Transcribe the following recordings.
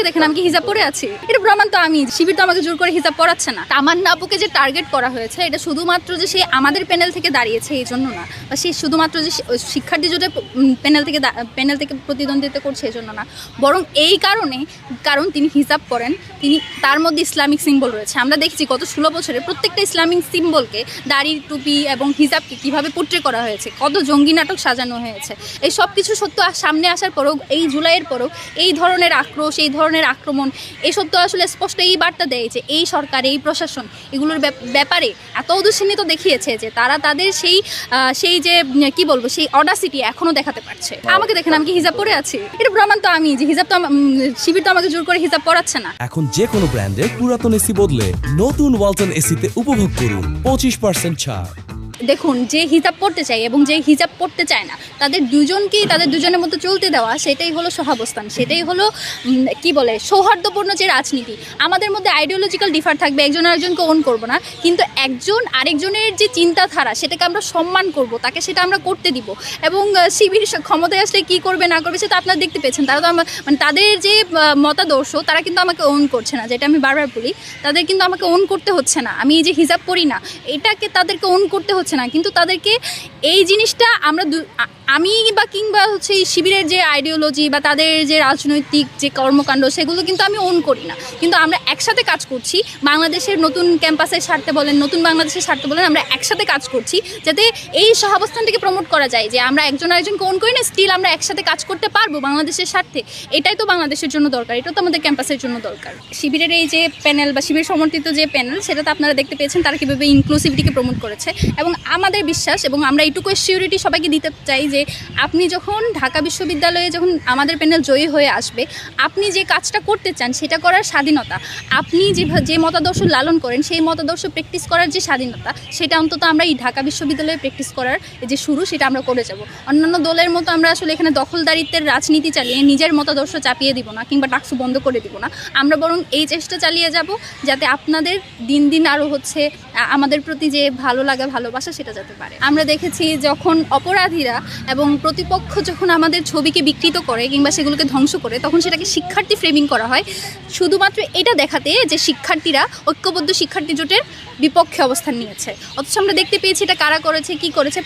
দেখেন আমি কি হিজাব পরে আছি? এটা প্রমাণ তো আমি, শিবির তো আমাকে জোর করে হিজাব পরাচ্ছে না। তামান্না আপুকে যে টার্গেট করা হয়েছে এটা শুধুমাত্র যে সে আমাদের প্যানেল থেকে দাঁড়িয়েছে এই জন্য না, বা সে শুধুমাত্র যে শিক্ষার্থী জোটের প্যানেল থেকে প্রতিদ্বন্দ্বিতা করছে এই জন্য না, বরং এই কারণ তিনি হিজাব পরেন, তিনি তার মধ্যে ইসলামিক সিম্বল রয়েছে। আমরা দেখছি গত 16 বছরে প্রত্যেকটা ইসলামিক সিম্বলকে, দাড়ি, টুপি এবং হিজাবকে কীভাবে পোট্রে করা হয়েছে, কত জঙ্গি নাটক সাজানো হয়েছে। এই সব কিছু সত্য সামনে আসার পরেও, এই জুলাইয়ের পরেও এই ধরনের আক্রোশ, এই ধরনের আক্রমণ, এসব তো আসলে স্পষ্ট এই বার্তা দেয় যে এই সরকার, এই প্রশাসন এগুলোর ব্যাপারে এত উদাসীনতা দেখিয়েছে যে তারা তাদের সেই যে কি বলবো, সেই অডাসিটি এখনো দেখাতে পারছে। আমাকে দেখেন আমি কি হিজাব পরে আছি? এটা প্রমাণ তো আমি, যে হিজাব তো শিবির তো আমাকে জোর করে হিজাব পরাচ্ছে না। এখন যে কোনো ব্র্যান্ডের পুরাতন এসি বদলে নতুন ওয়ালটন এসিতে উপভোগ করুন 25% ছাড়। দেখুন, যে হিজাব পড়তে চায় এবং যে হিজাব পড়তে চায় না, তাদের দুজনের মধ্যে চলতে দেওয়া, সেটাই হলো সহাবস্থান, সেটাই হলো কি বলে সৌহার্দ্যপূর্ণ যে রাজনীতি। আমাদের মধ্যে আইডিওলজিক্যাল ডিফার থাকবে, একজন আরেকজনকে ওন করবো না, কিন্তু একজন আরেকজনের যে চিন্তাধারা সেটাকে আমরা সম্মান করব, তাকে সেটা আমরা করতে দিব। এবং শিবির ক্ষমতায় আসলে কী করবে না করবে সেটা আপনারা দেখতে পেয়েছেন। তারা তো মানে তাদের যে মতাদর্শ, তারা কিন্তু আমাকে ওন করছে না, যেটা আমি বারবার বলি, তাদের কিন্তু আমাকে ওন করতে হচ্ছে না। আমি এই যে হিজাব পরি না, এটাকে তাদেরকে ওন করতে হচ্ছে না, কিন্তু তাদেরকে এই জিনিসটা আমি বা কিংবা হচ্ছে এই শিবিরের যে আইডিওলজি বা তাদের যে রাজনৈতিক যে কর্মকাণ্ড, সেগুলো কিন্তু আমি ওন করি না। কিন্তু আমরা একসাথে কাজ করছি, বাংলাদেশের নতুন ক্যাম্পাসের স্বার্থে বলেন, নতুন বাংলাদেশের স্বার্থে বলেন, আমরা একসাথে কাজ করছি যাতে এই সহাবস্থানটিকে প্রমোট করা যায়, যে আমরা একজন আরেকজনকে ওন করি না, স্টিল আমরা একসাথে কাজ করতে পারবো বাংলাদেশের স্বার্থে। এটাই তো বাংলাদেশের জন্য দরকার, এটাও তো আমাদের ক্যাম্পাসের জন্য দরকার। শিবিরের এই যে প্যানেল বা শিবির সমর্থিত যে প্যানেল, সেটা তো আপনারা দেখতে পেয়েছেন তারা কীভাবে ইনক্লুসিভিটিকে প্রমোট করেছে। এবং আমাদের বিশ্বাস, এবং আমরা এইটুকু শিওরিটি সবাইকে দিতে চাই যে আপনি যখন ঢাকা বিশ্ববিদ্যালয়ে যখন আমাদের প্যানেল জয়ী হয়ে আসবে, আপনি যে কাজটা করতে চান সেটা করার স্বাধীনতা, আপনি যে মতাদর্শ লালন করেন সেই মতাদর্শ প্র্যাকটিস করার যে স্বাধীনতা, সেটা অন্তত আমরা এই ঢাকা বিশ্ববিদ্যালয়ে প্র্যাকটিস করার যে শুরু, সেটা আমরা করে যাব। অন্যান্য দলের মতো আমরা আসলে এখানে দখলদারিত্বের রাজনীতি চালিয়ে নিজের মতাদর্শ চাপিয়ে দিব না, কিংবা টাকসু বন্ধ করে দিব না। আমরা বরং এই চেষ্টা চালিয়ে যাব যাতে আপনাদের দিন দিন আরও হচ্ছে আমাদের প্রতি যে ভালো লাগা, ভালোবাসা, সেটা যেতে পারে। আমরা দেখেছি যখন অপরাধীরা এবং প্রতিপক্ষ যখন আমাদের ছবিকে বিকৃত করে কিংবা সেগুলোকে ধ্বংস করে, তখন সেটাকে শিক্ষার্থী ফ্রেমিং করা হয়, শুধুমাত্র এটা দেখাতে যে শিক্ষার্থীরা ঐক্যবদ্ধ শিক্ষার্থী জোটের বিপক্ষে অবস্থান নিয়েছে। অথচ আমরা দেখতে পেয়েছি এটা কারা করেছে, কি করেছে,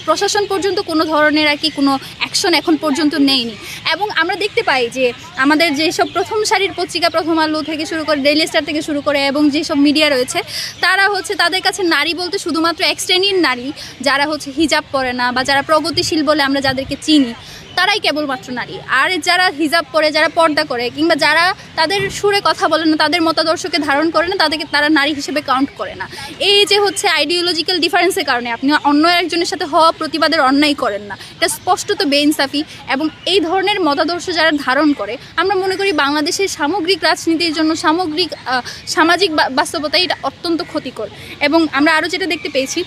প্রশাসন পর্যন্ত কোনো ধরনের কোনো অ্যাকশন এখন পর্যন্ত নেয়নি। এবং আমরা দেখতে পাই যে আমাদের যেসব প্রথম সারির পত্রিকা, প্রথম আলো থেকে শুরু করে, ডেইলি স্টার থেকে শুরু করে, এবং যেসব মিডিয়া রয়েছে, তারা হচ্ছে তাদের কাছে নারী বলতে শুধুমাত্র এক শ্রেণীর নারী, যারা হচ্ছে হিজাব পরে না বা যারা প্রগতিশীল বলে আমরা যাদেরকে চিনি, তারাই কেবলমাত্র নারী। আর যারা হিজাব পরে, যারা পর্দা করে, কিংবা যারা তাদের সুরে কথা বলে না, তাদের মতাদর্শকে ধারণ করে না, তাদেরকে তারা নারী হিসেবে কাউন্ট করে না। এই যে হচ্ছে আইডিওলজিক্যাল ডিফারেন্সের কারণে আপনি অন্য একজনের সাথে হওয়া প্রতিবাদের অন্যায় করেন না, এটা স্পষ্টত বেইনসাফি। এবং এই ধরনের মতাদর্শ যারা ধারণ করে, আমরা মনে করি বাংলাদেশের সামগ্রিক রাজনীতির জন্য, সামগ্রিক সামাজিক বাস্তবতায় এটা অত্যন্ত ক্ষতিকর। এবং আমরা আরও যেটা দেখতে পেয়েছি,